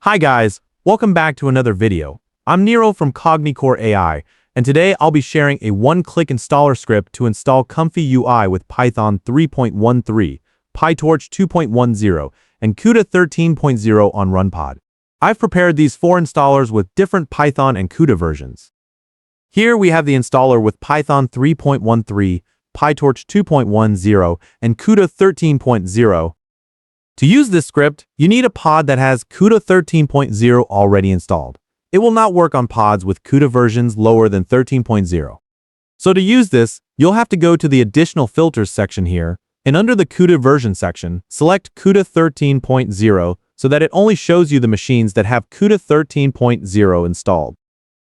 Hi guys, welcome back to another video. I'm Nero from CogniCore AI, and today I'll be sharing a one-click installer script to install comfyui with Python 3.13, Pytorch 2.10, and CUDA 13.0 on Runpod. I've prepared these four installers with different Python and CUDA versions. Here we have the installer with Python 3.13, Pytorch 2.10, and CUDA 13.0. To use this script, you need a pod that has CUDA 13.0 already installed. It will not work on pods with CUDA versions lower than 13.0. So to use this, you'll have to go to the Additional Filters section here, and under the CUDA version section, select CUDA 13.0 so that it only shows you the machines that have CUDA 13.0 installed.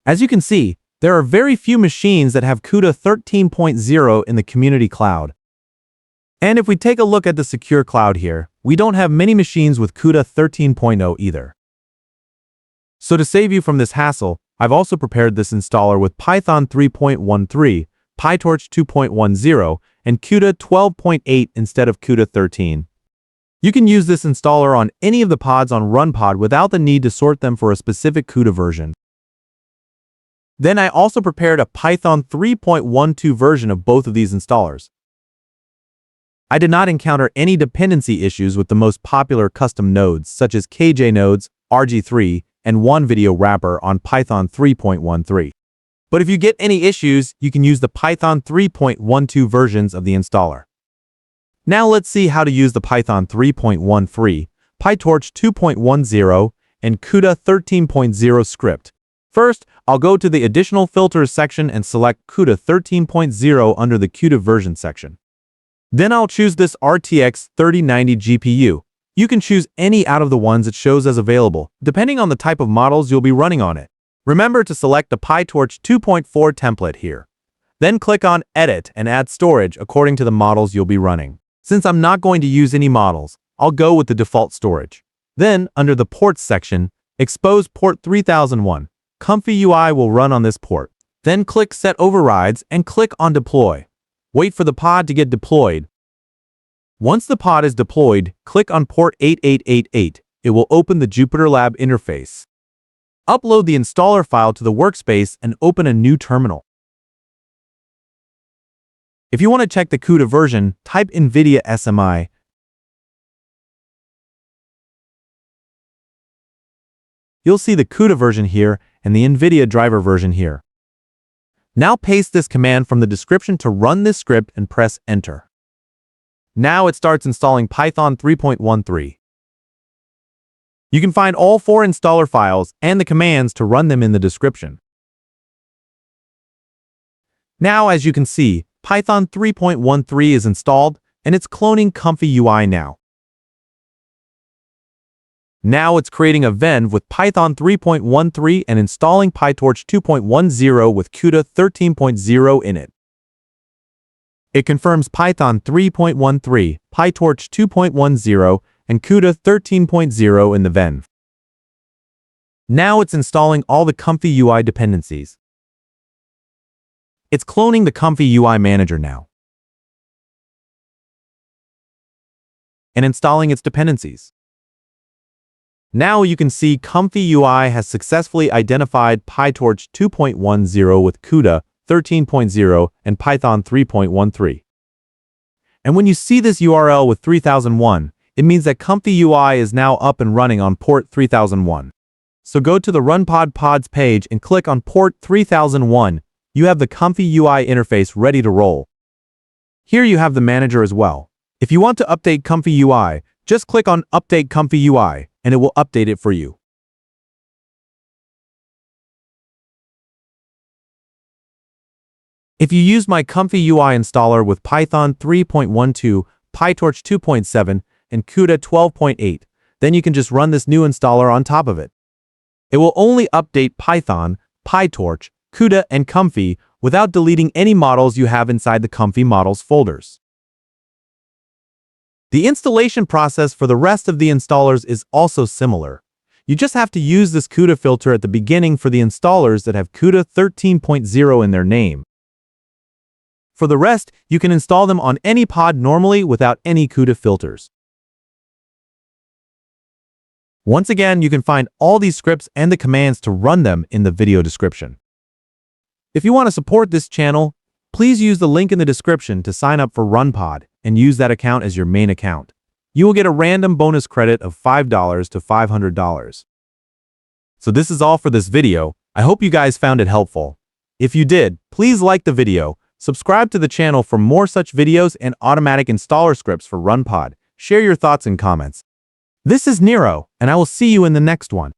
As you can see, there are very few machines that have CUDA 13.0 in the community cloud. And if we take a look at the secure cloud here, we don't have many machines with CUDA 13.0 either. So to save you from this hassle, I've also prepared this installer with Python 3.13, Pytorch 2.10, and CUDA 12.8 instead of CUDA 13. You can use this installer on any of the pods on Runpod without the need to sort them for a specific CUDA version. Then I also prepared a Python 3.12 version of both of these installers. I did not encounter any dependency issues with the most popular custom nodes such as KJ nodes, RG3, and OneVideo wrapper on Python 3.13. But if you get any issues, you can use the Python 3.12 versions of the installer. Now let's see how to use the Python 3.13, Pytorch 2.10, and CUDA 13.0 script. First, I'll go to the Additional Filters section and select CUDA 13.0 under the CUDA version section. Then I'll choose this RTX 3090 GPU. You can choose any out of the ones it shows as available, depending on the type of models you'll be running on it. Remember to select the Pytorch 2.4 template here. Then click on Edit and add storage according to the models you'll be running. Since I'm not going to use any models, I'll go with the default storage. Then, under the Ports section, expose port 3001. comfyui will run on this port. Then click Set Overrides and click on Deploy. Wait for the pod to get deployed. Once the pod is deployed, click on port 8888. It will open the Jupyter Lab interface. Upload the installer file to the workspace and open a new terminal. If you want to check the CUDA version, type NVIDIA SMI. You'll see the CUDA version here and the NVIDIA driver version here. Now paste this command from the description to run this script and press Enter. Now it starts installing Python 3.13. You can find all four installer files and the commands to run them in the description. Now, as you can see, Python 3.13 is installed and it's cloning comfyui now. Now it's creating a venv with Python 3.13 and installing Pytorch 2.10 with CUDA 13.0 in it. It confirms Python 3.13, Pytorch 2.10, and CUDA 13.0 in the venv. Now it's installing all the comfyui dependencies. It's cloning the comfyui manager now and installing its dependencies. Now you can see comfyui has successfully identified Pytorch 2.10 with CUDA 13.0 and Python 3.13. And when you see this URL with 3001, it means that comfyui is now up and running on port 3001. So go to the Runpod pods page and click on port 3001. You have the comfyui interface ready to roll. Here you have the manager as well. If you want to update comfyui, just click on Update comfyui, and it will update it for you. If you use my comfyui installer with Python 3.12, Pytorch 2.7, and CUDA 12.8, then you can just run this new installer on top of it. It will only update Python, Pytorch, CUDA, and Comfy without deleting any models you have inside the Comfy models folders. The installation process for the rest of the installers is also similar. You just have to use this CUDA filter at the beginning for the installers that have CUDA 13.0 in their name. For the rest, you can install them on any pod normally without any CUDA filters. Once again, you can find all these scripts and the commands to run them in the video description. If you want to support this channel, please use the link in the description to sign up for Runpod and use that account as your main account. You will get a random bonus credit of $5 to $500. So this is all for this video. I hope you guys found it helpful. If you did, please like the video, subscribe to the channel for more such videos and automatic installer scripts for Runpod. Share your thoughts and comments. This is Nero, and I will see you in the next one.